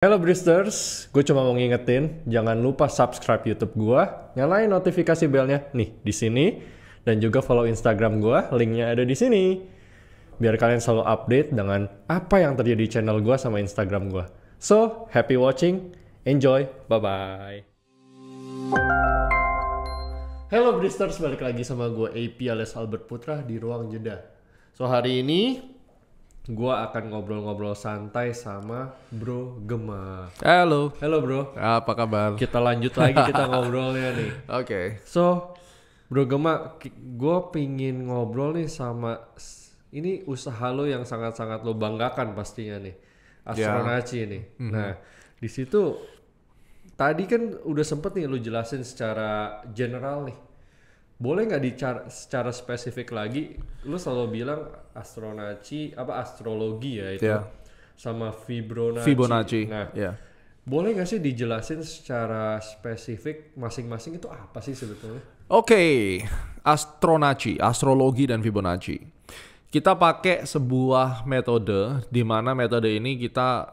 Halo Bristers, gue cuma mau ngingetin, jangan lupa subscribe YouTube gue, nyalain notifikasi belnya nih di sini, dan juga follow Instagram gue, linknya ada di sini. Biar kalian selalu update dengan apa yang terjadi di channel gue sama Instagram gue. So, happy watching, enjoy, bye-bye. Halo Bristers, balik lagi sama gue AP alias Albert Putra di Ruang Jeda. So, hari ini gue akan ngobrol-ngobrol santai sama Bro Gema. Halo. Halo bro. Apa kabar? Kita lanjut lagi kita ngobrolnya nih. Oke. So, Bro Gema, gue pingin ngobrol nih sama ini usaha lo yang sangat-sangat lo banggakan pastinya nih, Astronaci nih. Nah, di situ tadi kan udah sempet nih lo jelasin secara general nih. Boleh nggak secara spesifik lagi? Lo selalu bilang Astronaci apa astrologi ya itu, sama Fibonacci. Nah, boleh nggak sih dijelasin secara spesifik masing-masing itu apa sih sebetulnya? Oke. Astronaci, astrologi dan Fibonacci. Kita pakai sebuah metode di mana metode ini kita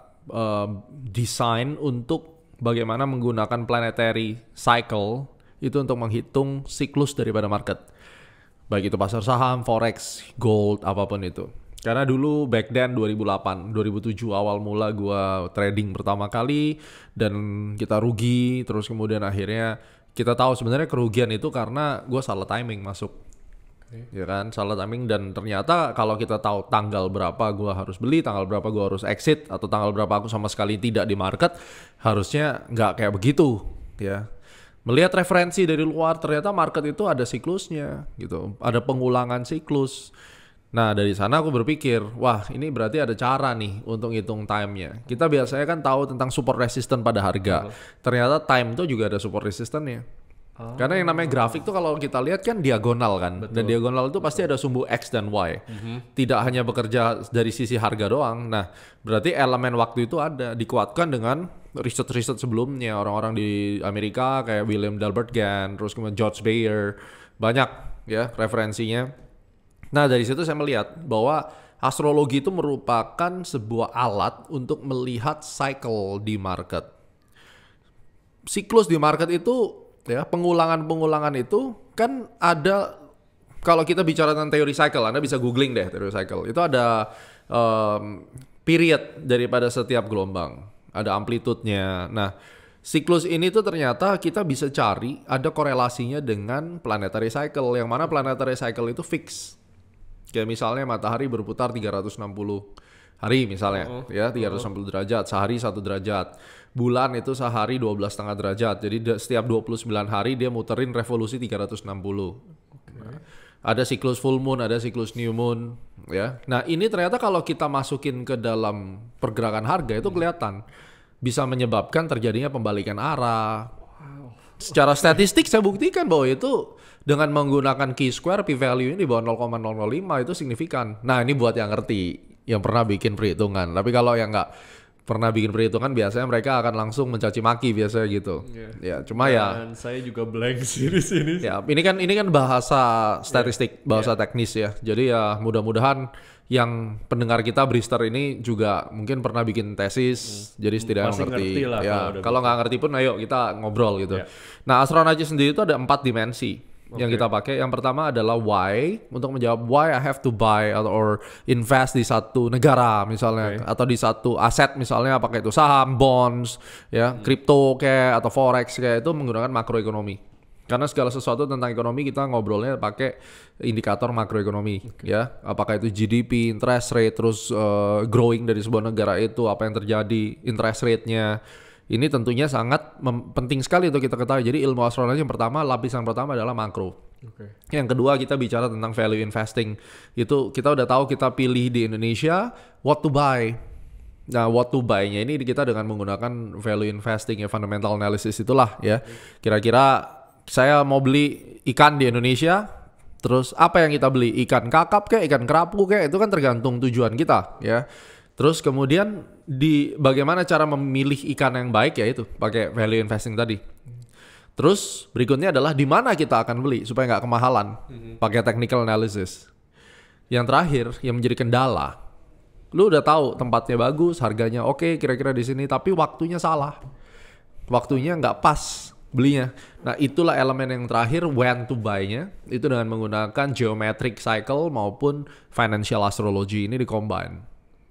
desain untuk bagaimana menggunakan planetary cycle itu untuk menghitung siklus daripada market. Baik itu pasar saham, forex, gold, apapun itu. Karena dulu back then 2008, 2007 awal mula gua trading pertama kali dan kita rugi, terus kemudian akhirnya kita tahu sebenarnya kerugian itu karena gua salah timing masuk. Ya kan, salah timing, dan ternyata kalau kita tahu tanggal berapa gua harus beli, tanggal berapa gua harus exit, atau tanggal berapa aku sama sekali tidak di market, harusnya nggak kayak begitu, ya. Melihat referensi dari luar, ternyata market itu ada siklusnya gitu, ada pengulangan siklus. Nah dari sana aku berpikir, wah ini berarti ada cara nih untuk ngitung time-nya. Kita biasanya kan tahu tentang support resistance pada harga. Ternyata time itu juga ada support resistance-nya. Karena yang namanya grafik tuh kalau kita lihat kan diagonal kan. Betul. Dan diagonal itu pasti ada sumbu X dan Y. Tidak hanya bekerja dari sisi harga doang. Nah berarti elemen waktu itu ada, dikuatkan dengan riset-riset sebelumnya. Orang-orang di Amerika kayak William Delbert Gann, terus kemudian George Bayer. Banyak ya referensinya. Nah dari situ saya melihat bahwa astrologi itu merupakan sebuah alat untuk melihat cycle di market. Siklus di market itu, ya, pengulangan-pengulangan itu kan ada. Kalau kita bicara tentang teori cycle, Anda bisa googling deh teori cycle. Itu ada period daripada setiap gelombang, ada amplitudenya. Nah, siklus ini tuh ternyata kita bisa cari ada korelasinya dengan planetary cycle, yang mana planetary cycle itu fix. Kayak misalnya matahari berputar 360 hari misalnya, ya 360 derajat, sehari 1 derajat. Bulan itu sehari 12,5 derajat. Jadi setiap 29 hari dia muterin revolusi 360. Nah, ada siklus full moon, ada siklus new moon, ya. Nah, ini ternyata kalau kita masukin ke dalam pergerakan harga itu kelihatan bisa menyebabkan terjadinya pembalikan arah. Secara statistik saya buktikan bahwa itu dengan menggunakan Q-square, p-value ini di bawah 0,005 itu signifikan. Nah, ini buat yang ngerti, yang pernah bikin perhitungan. Tapi kalau yang nggak pernah bikin perhitungan biasanya mereka akan langsung mencaci maki biasanya gitu. Ya, cuma dan saya juga blank sih di sini. Ya, ini kan bahasa statistik, bahasa teknis ya. Jadi ya mudah-mudahan yang pendengar kita Brister ini juga mungkin pernah bikin tesis, jadi setidaknya ngerti lah, ya. Kalau nggak ngerti pun ayo kita ngobrol gitu. Nah, Astronaci sendiri itu ada 4 dimensi yang kita pakai. Yang pertama adalah why, untuk menjawab why I have to buy or invest di satu negara misalnya, atau di satu aset misalnya, apakah itu saham, bonds, ya, kripto kayak atau forex kayak, itu menggunakan makroekonomi. Karena segala sesuatu tentang ekonomi kita ngobrolnya pakai indikator makroekonomi, ya. Apakah itu GDP, interest rate, terus growing dari sebuah negara itu, apa yang terjadi, interest rate-nya. Ini tentunya sangat penting sekali untuk kita ketahui. Jadi ilmu astrologi yang pertama, lapisan pertama adalah makro. Yang kedua kita bicara tentang value investing. Itu kita udah tahu, kita pilih di Indonesia what to buy. Nah, what to buy-nya ini kita dengan menggunakan value investing ya, fundamental analysis itulah ya. Kira-kira saya mau beli ikan di Indonesia, terus apa yang kita beli? Ikan kakap kayak, ikan kerapu kayak, itu kan tergantung tujuan kita ya. Terus kemudian bagaimana cara memilih ikan yang baik, ya itu pakai value investing tadi. Terus berikutnya adalah di mana kita akan beli supaya nggak kemahalan, pakai technical analysis. Yang terakhir yang menjadi kendala Lu udah tahu tempatnya bagus, harganya oke, kira-kira di sini, tapi waktunya salah. Waktunya nggak pas belinya. Nah, itulah elemen yang terakhir, when to buy-nya. Itu dengan menggunakan geometric cycle maupun financial astrology ini di-combine.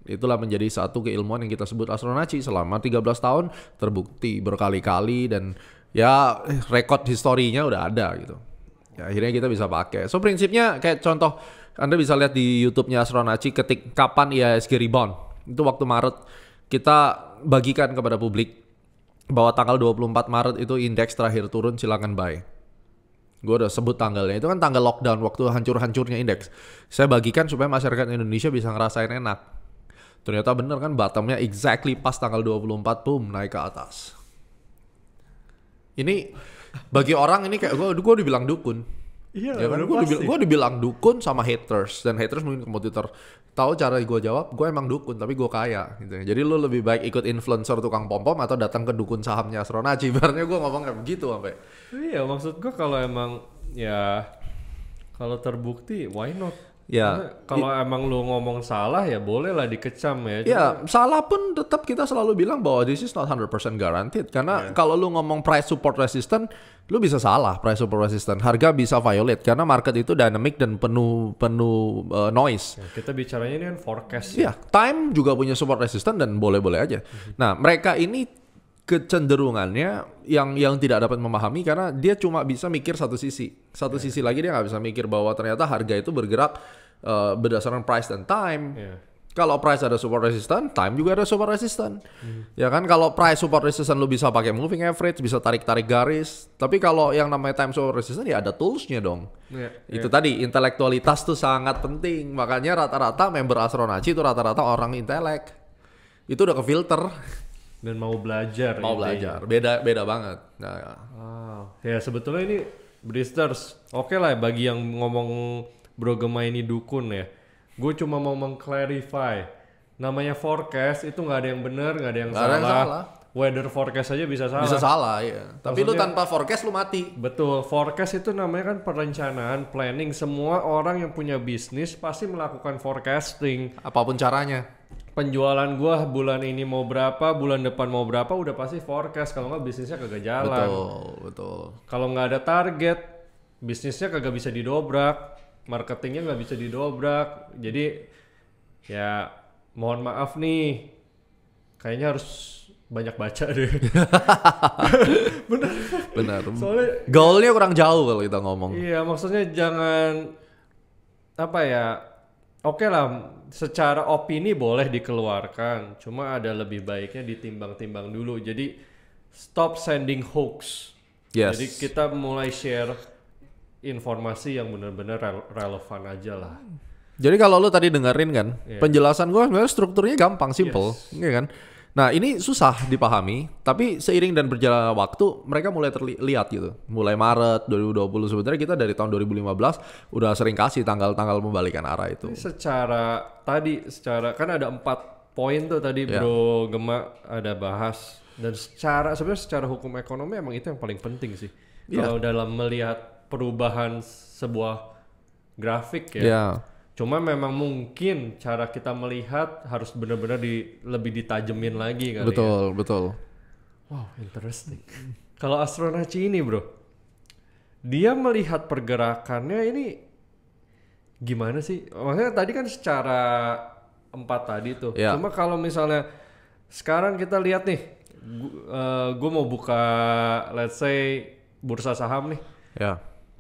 Itulah menjadi satu keilmuan yang kita sebut astronaci selama 13 tahun, terbukti berkali-kali, dan ya rekod historinya udah ada gitu. Ya, akhirnya kita bisa pakai. So prinsipnya kayak contoh, Anda bisa lihat di YouTube-nya Astronaci ketik kapan IHSG rebound. Itu waktu Maret. Kita bagikan kepada publik bahwa tanggal 24 Maret itu indeks terakhir turun, silakan buy. Gue udah sebut tanggalnya. Itu kan tanggal lockdown, waktu hancur-hancurnya indeks. Saya bagikan supaya masyarakat Indonesia bisa ngerasain enak. Ternyata bener kan, bottomnya exactly pas tanggal 24, boom, naik ke atas. Ini bagi orang ini kayak gue dibilang dukun. Iya, ya kan? Gue dibilang dukun sama haters, dan haters mungkin komputer tahu cara gue jawab, gue emang dukun tapi gue kaya gitu. Jadi lu lebih baik ikut influencer tukang pom-pom atau datang ke dukun sahamnya Astronaci. Ibaratnya gue ngomong kayak begitu sampai. Iya, maksud gue kalau emang ya kalau terbukti why not? Ya, kalau emang lu ngomong salah ya boleh lah dikecam ya. Ya, salah pun tetap kita selalu bilang bahwa this is not 100% guaranteed. Karena kalau lu ngomong price support resistant, lu bisa salah price support resistant. Harga bisa violate karena market itu dynamic dan penuh noise. Ya, kita bicaranya ini kan forecast. Iya, time juga punya support resistant dan boleh-boleh aja. Nah, mereka ini kecenderungannya yang tidak dapat memahami karena dia cuma bisa mikir satu sisi. Satu sisi lagi dia nggak bisa mikir bahwa ternyata harga itu bergerak berdasarkan price dan time. Kalau price ada support resistant, time juga ada support resistant. Ya kan, kalau price support resistant lu bisa pakai moving average, bisa tarik-tarik garis. Tapi kalau yang namanya time support resistant ya ada toolsnya dong. Itu tadi, intelektualitas tuh sangat penting. Makanya rata-rata member Astronaci itu rata-rata orang intelek. Itu udah ke filter. Dan mau belajar. Beda banget. Nah, ya sebetulnya ini Bristers, oke lah bagi yang ngomong Bro Gema ini dukun ya. Gue cuma mau mengclarify, namanya forecast itu nggak ada yang benar, nggak ada yang salah. Weather forecast aja bisa salah. Bisa salah, ya. Tapi lu tanpa forecast lu mati. Betul, forecast itu namanya kan perencanaan, planning. Semua orang yang punya bisnis pasti melakukan forecasting. Apapun caranya. Penjualan gua bulan ini mau berapa, bulan depan mau berapa, udah pasti forecast. Kalau nggak bisnisnya kagak jalan. Betul. Kalau nggak ada target, bisnisnya kagak bisa didobrak, marketingnya nggak bisa didobrak. Jadi ya mohon maaf nih, kayaknya harus banyak baca deh. Benar. Soalnya goalnya kurang jauh kalau kita ngomong. Iya, maksudnya jangan apa ya? Oke lah, secara opini boleh dikeluarkan, cuma ada lebih baiknya ditimbang-timbang dulu. Jadi stop sending hoax. Yes. Jadi kita mulai share informasi yang benar-benar relevan aja lah. Jadi kalau lu tadi dengerin kan, penjelasan gue sebenarnya strukturnya gampang, simple, iya kan? Nah ini susah dipahami, tapi seiring dan berjalannya waktu mereka mulai terlihat gitu. Mulai Maret 2020 sebenarnya kita dari tahun 2015 udah sering kasih tanggal-tanggal pembalikan arah itu. Secara kan ada 4 poin tuh tadi Bro Gema ada bahas, dan sebenarnya secara hukum ekonomi emang itu yang paling penting sih. Kalau dalam melihat perubahan sebuah grafik ya. Cuma memang mungkin cara kita melihat harus benar-benar lebih ditajemin lagi kali. Betul. Wow, interesting. Kalau Astronaci ini bro, dia melihat pergerakannya ini gimana sih? Maksudnya tadi kan secara 4 tadi tuh. Cuma kalau misalnya sekarang kita lihat nih, gue mau buka let's say bursa saham nih.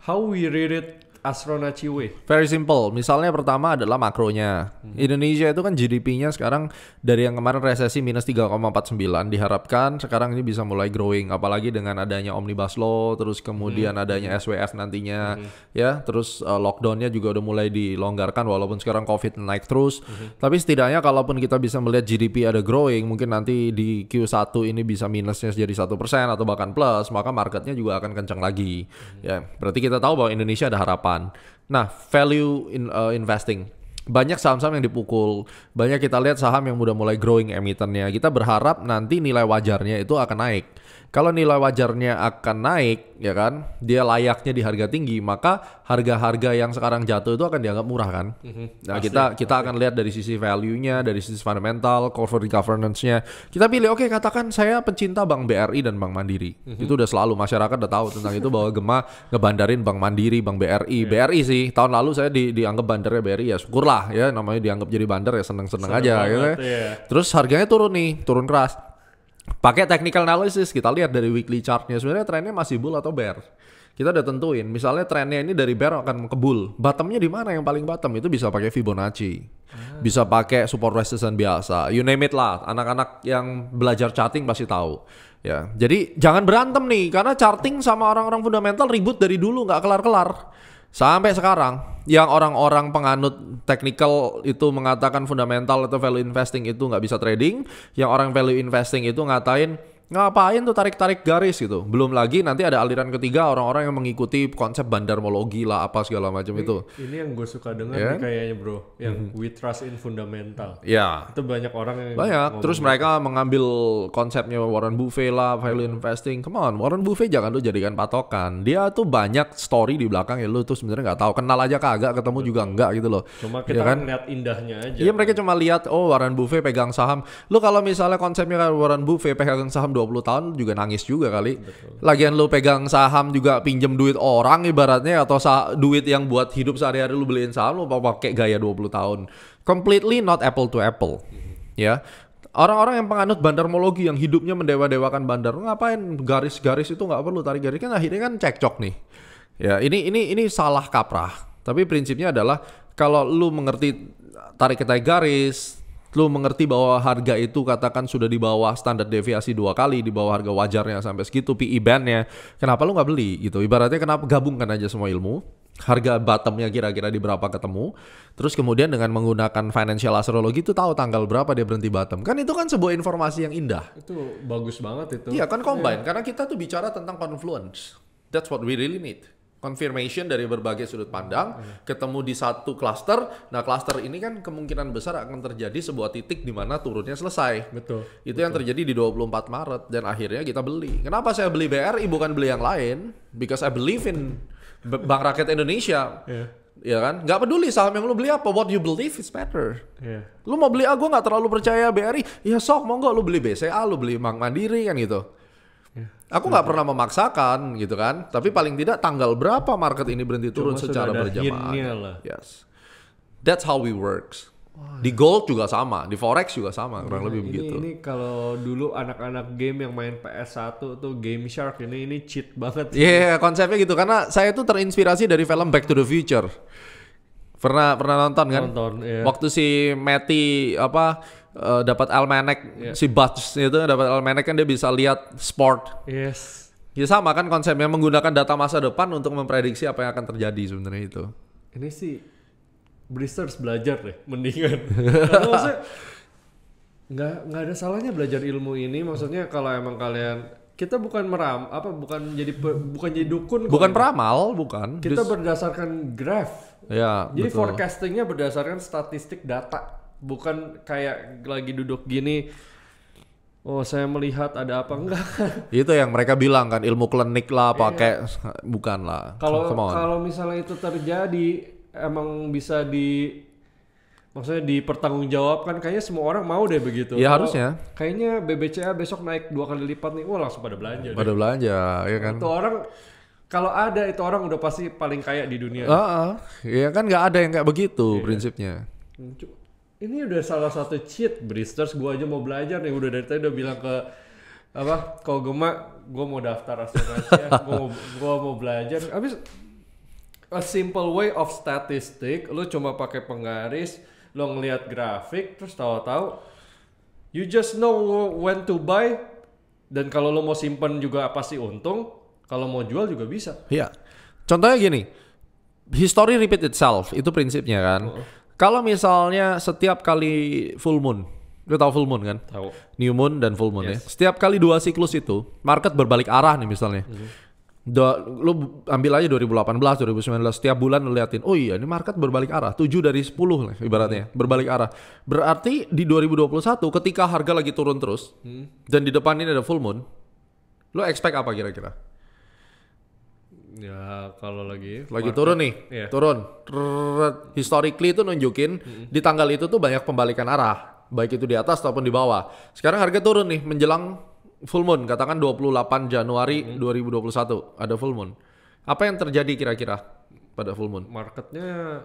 How we read it Astronaci way? Very simple. Misalnya pertama adalah makronya. Indonesia itu kan GDP-nya sekarang dari yang kemarin resesi minus 3,49 diharapkan sekarang ini bisa mulai growing, apalagi dengan adanya Omnibus Law, terus kemudian adanya SWF nantinya, ya, terus lockdown-nya juga udah mulai dilonggarkan walaupun sekarang COVID naik terus. Tapi setidaknya kalaupun kita bisa melihat GDP ada growing, mungkin nanti di Q1 ini bisa minusnya jadi 1% atau bahkan plus, maka marketnya juga akan kencang lagi. Ya, berarti kita tahu bahwa Indonesia ada harapan. Nah, value investing. Banyak saham-saham yang dipukul. Banyak kita lihat saham yang udah mulai growing emitennya. Kita berharap nanti nilai wajarnya itu akan naik. Kalau nilai wajarnya akan naik, ya kan, dia layaknya di harga tinggi, maka harga-harga yang sekarang jatuh itu akan dianggap murah kan. Nah, kita akan lihat dari sisi value-nya, dari sisi fundamental, corporate governance-nya. Kita pilih, oke, katakan saya pencinta Bank BRI dan Bank Mandiri. Itu udah selalu masyarakat udah tahu tentang itu, bahwa Gema ngebandarin Bank Mandiri, Bank BRI. BRI sih, tahun lalu saya dianggap bandarnya BRI, ya syukurlah ya, namanya dianggap jadi bandar ya, seneng-seneng aja gitu. Terus harganya turun keras. Pakai technical analysis, kita lihat dari weekly chartnya sebenarnya trennya masih bull atau bear. Kita udah tentuin, misalnya trennya ini dari bear akan ke bull. Bottomnya di mana yang paling bottom? Itu bisa pakai Fibonacci, bisa pakai support resistance biasa. You name it lah. Anak-anak yang belajar charting pasti tahu. Ya, jadi jangan berantem nih, karena charting sama orang-orang fundamental ribut dari dulu nggak kelar-kelar. Sampai sekarang, yang orang-orang penganut technical itu mengatakan fundamental atau value investing itu nggak bisa trading, yang orang value investing itu ngatain ngapain tuh tarik-tarik garis gitu. Belum lagi nanti ada aliran ketiga, orang-orang yang mengikuti konsep bandarmologi lah apa segala macam itu. Ini yang gue suka dengar nih kayaknya bro, yang we trust in fundamental. Ya. Itu banyak orang yang terus mereka mengambil konsepnya Warren Buffett lah, value investing. Come on, Warren Buffett jangan lu jadikan patokan. Dia tuh banyak story di belakang ya, lu tuh sebenarnya nggak tahu, kenal aja kagak, ketemu juga enggak gitu loh. Cuma kita kan lihat indahnya aja. Iya, mereka cuma lihat oh Warren Buffett pegang saham. Lu kalau misalnya konsepnya kayak Warren Buffett pegang saham 20 tahun juga nangis juga kali. Betul. Lagian lu pegang saham juga pinjem duit orang ibaratnya, atau duit yang buat hidup sehari-hari lu beliin saham, lu pakai gaya 20 tahun. Completely not apple to apple. Ya. Orang-orang yang penganut bandarmologi yang hidupnya mendewa-dewakan bandar, ngapain garis-garis itu nggak perlu tarik garis, kan akhirnya kan cekcok nih. Ya, ini salah kaprah. Tapi prinsipnya adalah kalau lu mengerti tarik garis, lu mengerti bahwa harga itu katakan sudah di bawah standar deviasi 2 kali, di bawah harga wajarnya sampai segitu, PE band-nya, kenapa lu nggak beli gitu? Ibaratnya kenapa gabungkan aja semua ilmu, harga bottomnya kira-kira di berapa ketemu, terus kemudian dengan menggunakan financial astrology itu tahu tanggal berapa dia berhenti bottom. Kan itu kan sebuah informasi yang indah. Itu bagus banget itu. Iya kan combine, karena kita tuh bicara tentang confluence. That's what we really need. Confirmation dari berbagai sudut pandang ketemu di satu cluster. Nah, cluster ini kan kemungkinan besar akan terjadi sebuah titik di mana turunnya selesai. Betul. Itu yang terjadi di 24 Maret dan akhirnya kita beli. Kenapa saya beli BRI bukan beli yang lain? Because I believe in Bank Rakyat Indonesia. Ya kan? Nggak peduli saham yang lu beli apa, what you believe is better. Lu mau beli gue nggak terlalu percaya BRI, ya sok monggo lu beli BCA, lu beli Bank Mandiri kan gitu. Aku nggak pernah memaksakan gitu kan, tapi paling tidak tanggal berapa market ini berhenti turun secara berjamaah. Yes, that's how we works. Di gold juga sama, di forex juga sama, kurang lebih begitu. Ini kalau dulu anak-anak game yang main PS1 tuh Game Shark, ini cheat banget. Iya, konsepnya gitu, karena saya tuh terinspirasi dari film Back to the Future. Pernah nonton kan? Nonton, iya. Waktu si Matty dapat almanac, si Butch itu dapat almanac kan, dia bisa lihat sport. Yes. Ya sama kan konsepnya, menggunakan data masa depan untuk memprediksi apa yang akan terjadi sebenarnya itu. Ini sih Bristers belajar deh, mendingan. Karena maksudnya nggak ada salahnya belajar ilmu ini. Maksudnya kalau emang kalian, kita bukan bukan jadi dukun, bukan peramal, bukan. Kita berdasarkan graph. Ya, jadi betul. Forecastingnya berdasarkan statistik data. Bukan kayak lagi duduk gini, oh saya melihat ada apa, enggak. Itu yang mereka bilang kan, ilmu klinik lah pakai, bukan lah. Kalau misalnya itu terjadi, emang bisa maksudnya dipertanggungjawabkan, kayaknya semua orang mau deh begitu. Ya harusnya. Kayaknya BBCA besok naik 2 kali lipat nih, wah langsung pada belanja. Ya kan. Itu orang, kalau ada itu orang udah pasti paling kaya di dunia. Iya kan, nggak ada yang kayak begitu prinsipnya. Ini udah salah satu cheat Bristers, gua aja mau belajar nih, udah dari tadi udah bilang ke kalau Gema, gua mau daftar asuransi ya, gua mau belajar. Habis a simple way of statistic, lu cuma pakai penggaris, lu ngelihat grafik, terus tahu-tahu you just know when to buy, dan kalau lu mau simpen juga pasti untung, kalau mau jual juga bisa. Iya. Contohnya gini, history repeat itself, itu prinsipnya kan. Kalau misalnya setiap kali full moon, lu tahu full moon kan? Tahu. New moon dan full moon ya. Setiap kali 2 siklus itu, market berbalik arah nih misalnya. Lu ambil aja 2018, 2019, setiap bulan lu liatin, oh iya ini market berbalik arah, 7 dari 10 lah ibaratnya, berbalik arah. Berarti di 2021 ketika harga lagi turun terus, dan di depan ini ada full moon, lu expect apa kira-kira? Ya kalau lagi turun nih, turun. Historically itu nunjukin di tanggal itu tuh banyak pembalikan arah, baik itu di atas ataupun di bawah. Sekarang harga turun nih menjelang full moon, katakan 28 Januari 2021 ada full moon. Apa yang terjadi kira-kira pada full moon? Marketnya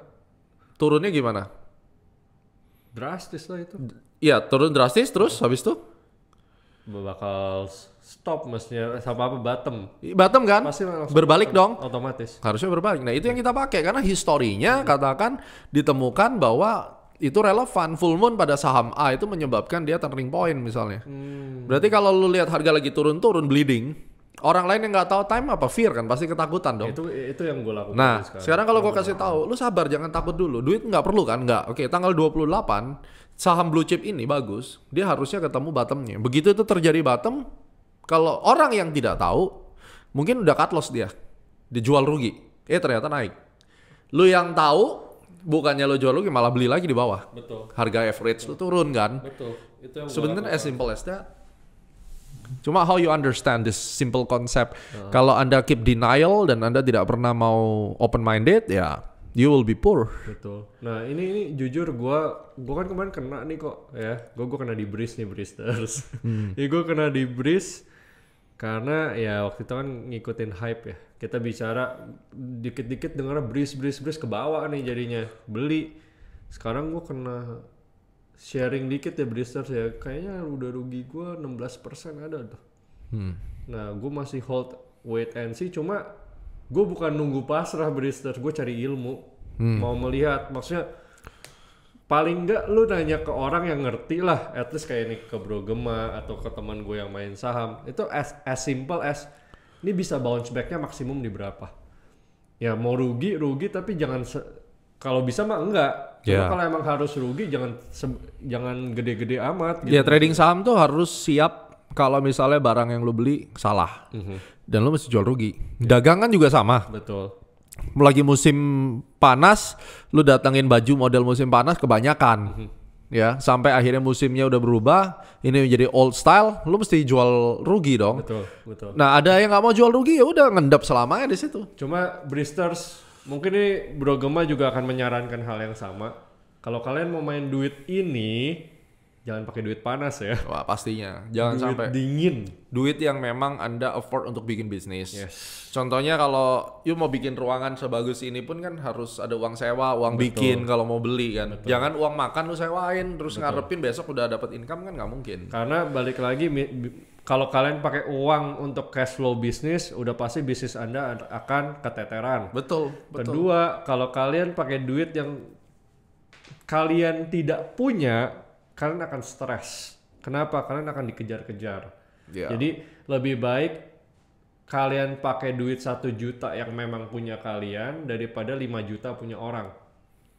turunnya gimana? Drastis lah itu. Iya, turun drastis terus habis itu bakal stop mestinya sama apa bottom kan pasti berbalik dong otomatis, harusnya berbalik. Nah itu yang kita pakai karena historinya katakan ditemukan bahwa itu relevan full moon pada saham A itu menyebabkan dia turning point misalnya. Berarti kalau lu lihat harga lagi turun bleeding, orang lain yang nggak tahu time apa fear kan pasti ketakutan dong. Itu yang gue lakukan. Nah sekarang kalau gue kasih tahu lu sabar jangan takut dulu, duit nggak perlu kan, nggak. Oke, tanggal 28 saham blue chip ini bagus, dia harusnya ketemu bottomnya. Begitu itu terjadi bottom, kalau orang yang tidak tahu, mungkin udah cut loss dia jual rugi. Ternyata naik. Lu yang tahu, bukannya lu jual rugi, malah beli lagi di bawah. Betul. Harga average lu turun kan. Betul. Itu yang sebenarnya as simple as that. Cuma how you understand this simple concept. Kalau Anda keep denial dan Anda tidak pernah mau open minded, ya you will be poor. Betul. Nah ini jujur gua kan kemarin kena nih kok ya. Gua kena di breeze nih Breezers. Ya gua kena di breeze karena ya waktu itu kan ngikutin hype ya. Kita bicara dikit-dikit dengar breeze ke bawah nih jadinya beli. Sekarang gua kena sharing dikit ya Breezers ya. Kayaknya udah rugi gua 16% ada tuh. Nah gua masih hold wait and see, cuma gue bukan nunggu pasrah Breezers, gue cari ilmu, mau melihat, maksudnya paling enggak lu nanya ke orang yang ngerti lah, at least kayak ini ke Bro Gema atau ke teman gue yang main saham, itu as simple as ini bisa bounce backnya maksimum di berapa, ya mau rugi tapi jangan kalau bisa mah enggak, cuma kalau emang harus rugi jangan gede-gede amat. Gitu. Ya trading saham tuh harus siap kalau misalnya barang yang lu beli salah. Dan lo mesti jual rugi. Dagang kan juga sama. Betul. Lagi musim panas, lu datengin baju model musim panas kebanyakan. Ya, sampai akhirnya musimnya udah berubah, ini menjadi old style, lu mesti jual rugi dong. Betul. Nah, ada yang nggak mau jual rugi ya udah ngendap selamanya di situ. Cuma Breezers, mungkin ini Bro Gema juga akan menyarankan hal yang sama. Kalau kalian mau main duit ini, jangan pakai duit panas ya. Wah pastinya. Jangan duit sampai dingin. Duit yang memang Anda afford untuk bikin bisnis. Yes. Contohnya kalau you mau bikin ruangan sebagus ini pun kan harus ada uang sewa, uang bikin kalau mau beli kan. Betul. Jangan uang makan lu sewain terus ngarepin besok udah dapat income kan nggak mungkin. Karena balik lagi kalau kalian pakai uang untuk cash flow bisnis, udah pasti bisnis Anda akan keteteran. Betul. Kedua, kalau kalian pakai duit yang kalian tidak punya, kalian akan stres. Kenapa? Kalian akan dikejar-kejar. Jadi lebih baik kalian pakai duit 1 juta yang memang punya kalian daripada 5 juta punya orang.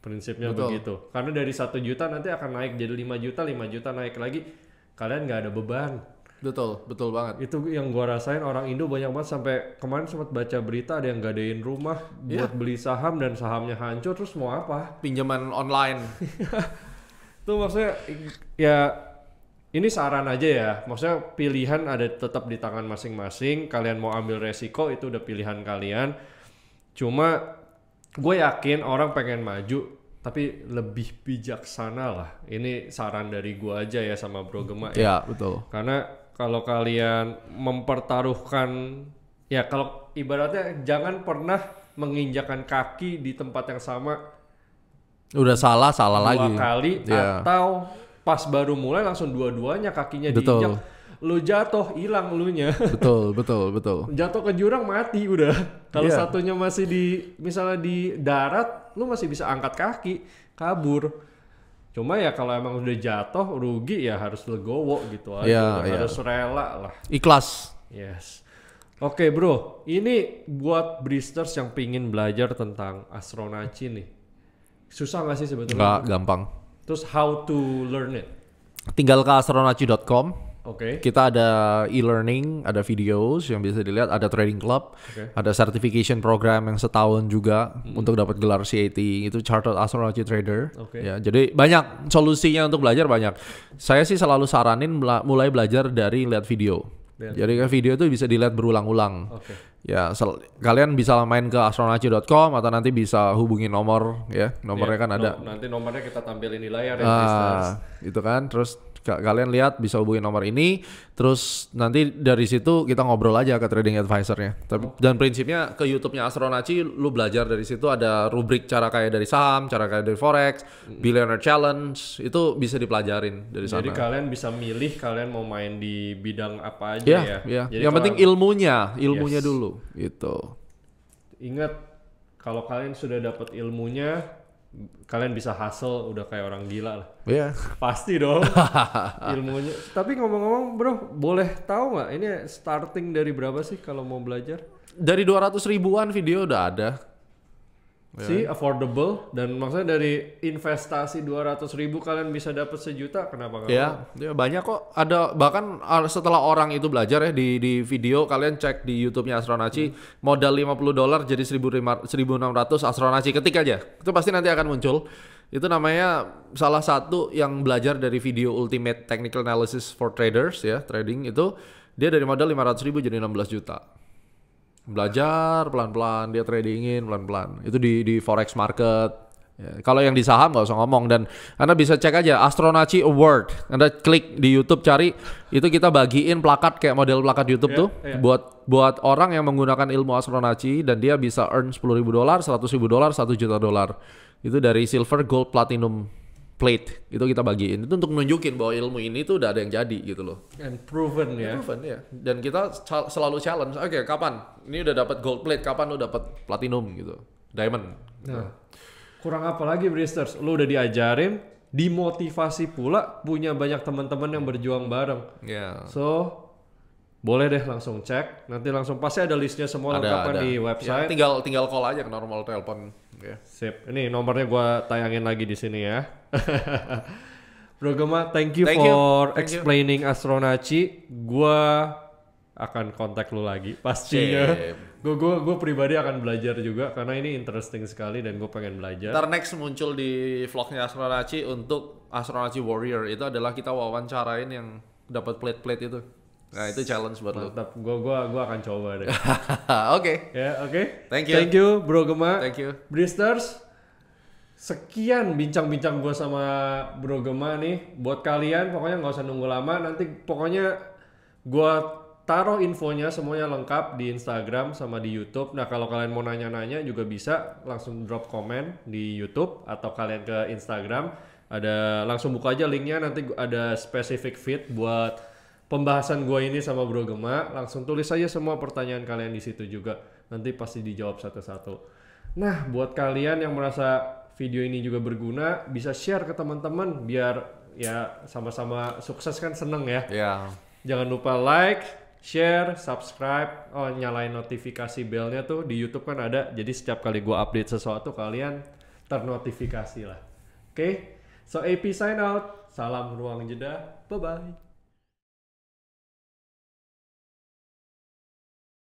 Prinsipnya begitu. Karena dari 1 juta nanti akan naik jadi 5 juta naik lagi. Kalian nggak ada beban. Betul banget. Itu yang gua rasain, orang Indo banyak banget, sampai kemarin sempat baca berita ada yang gadein rumah buat beli saham dan sahamnya hancur, terus mau apa? Pinjaman online. Tuh maksudnya ya ini saran aja ya, maksudnya pilihan ada tetap di tangan masing-masing. Kalian mau ambil resiko itu udah pilihan kalian. Cuma gue yakin orang pengen maju tapi lebih bijaksana lah. Ini saran dari gue aja ya sama Bro Gema ya. Betul. Karena kalau kalian mempertaruhkan, ya kalau ibaratnya jangan pernah menginjakan kaki di tempat yang sama. Udah salah lagi. 2 kali atau pas baru mulai langsung dua-duanya kakinya diinjak, lu jatuh hilang elunya. Betul. Jatuh ke jurang mati udah. Kalau satunya masih misalnya di darat, lu masih bisa angkat kaki, kabur. Cuma ya kalau emang udah jatuh rugi ya harus legowo gitu aja. Harus rela lah. Ikhlas. Yes. Oke bro, ini buat Breezers yang pingin belajar tentang Astronaci nih. Susah gak sih sebetulnya? Nggak, gampang. Terus how to learn it? Tinggal ke astronaci.com. Oke. Kita ada e-learning, ada videos yang bisa dilihat, ada trading club, ada certification program yang setahun juga untuk dapat gelar CAT, itu Chartered Astronaci Trader. Ya, jadi banyak solusinya untuk belajar banyak. Saya sih selalu saranin mulai belajar dari lihat video. Jadi kan video itu bisa dilihat berulang-ulang. Oke. Ya, kalian bisa main ke astronaci.com atau nanti bisa hubungi nomor ya. Nomornya kan ada. Nanti nomornya kita tampilin di layar ya, itu kan. Terus kalian lihat bisa hubungi nomor ini, terus nanti dari situ kita ngobrol aja ke trading advisornya. Dan prinsipnya ke YouTube-nya Astronaci, lu belajar dari situ ada rubrik cara kaya dari saham, cara kaya dari forex, billionaire challenge, itu bisa dipelajarin dari sana. Jadi kalian bisa milih kalian mau main di bidang apa aja ya. Jadi yang penting ilmunya dulu gitu. Ingat, kalau kalian sudah dapat ilmunya, kalian bisa hustle udah kayak orang gila lah. Iya. Pasti dong ilmunya. Tapi ngomong-ngomong bro, boleh tahu nggak ini starting dari berapa sih kalau mau belajar? Dari 200 ribuan video udah ada. Si affordable, dan maksudnya dari investasi 200.000 kalian bisa dapat 1 juta, kenapa nggak? Ya banyak kok. Ada bahkan setelah orang itu belajar ya di video, kalian cek di YouTube-nya Astronaci, modal $50 jadi 1.600 Astronaci, ketik aja. Itu pasti nanti akan muncul. Itu namanya salah satu yang belajar dari video Ultimate Technical Analysis for Traders ya, trading itu dia dari modal 500.000 jadi 16 juta. Belajar pelan-pelan, dia tradingin pelan-pelan. Itu di forex market. Ya, kalau yang di saham nggak usah ngomong, dan Anda bisa cek aja Astronaci Award. Anda klik di YouTube cari, itu kita bagiin plakat kayak model plakat YouTube tuh buat orang yang menggunakan ilmu Astronaci, dan dia bisa earn $10.000, $100.000, $1 juta. Itu dari silver, gold, platinum plate, itu kita bagiin. Itu untuk nunjukin bahwa ilmu ini tuh udah ada yang jadi gitu loh. And proven ya. Proven ya. Dan kita selalu challenge. Oke, kapan? Ini udah dapat gold plate, kapan lu dapat platinum gitu, diamond. Gitu. Nah, kurang apa lagi Bristers? Lu udah diajarin, dimotivasi pula, punya banyak teman-teman yang berjuang bareng. Yeah. So boleh deh langsung cek. Nanti langsung pasti ada listnya semua lengkapnya di website. Ya, tinggal call aja ke normal telepon. Yeah. Sip. Ini nomornya gua tayangin lagi di sini ya. Bro Gema, thank you for explaining Astronaci. Gua akan kontak lu lagi pastinya. Gue pribadi akan belajar juga karena ini interesting sekali dan gue pengen belajar. Ntar next muncul di vlognya Astronaci untuk Astronaci Warrior, itu adalah kita wawancarain yang dapat plate-plate itu. Nah, itu challenge buat lu. Mantap, gue akan coba deh. Oke. Ya, oke. Thank you. Thank you, Bro Gema. Thank you. Bristers, sekian bincang-bincang gue sama Bro Gema nih. Buat kalian, pokoknya nggak usah nunggu lama. Nanti pokoknya gue taruh infonya semuanya lengkap di Instagram sama di YouTube. Nah, kalau kalian mau nanya-nanya juga bisa langsung drop komen di YouTube atau kalian ke Instagram. Ada langsung buka aja linknya, nanti ada specific feed buat pembahasan gue ini sama Bro Gema. Langsung tulis aja semua pertanyaan kalian di situ juga. Nanti pasti dijawab satu-satu. Nah, buat kalian yang merasa video ini juga berguna, bisa share ke teman-teman biar ya sama-sama sukses, kan seneng ya. Yeah. Jangan lupa like, share, subscribe, nyalain notifikasi belnya tuh di YouTube kan ada. Jadi setiap kali gue update sesuatu kalian ternotifikasi lah. Oke? So AP sign out. Salam ruang jeda. Bye bye.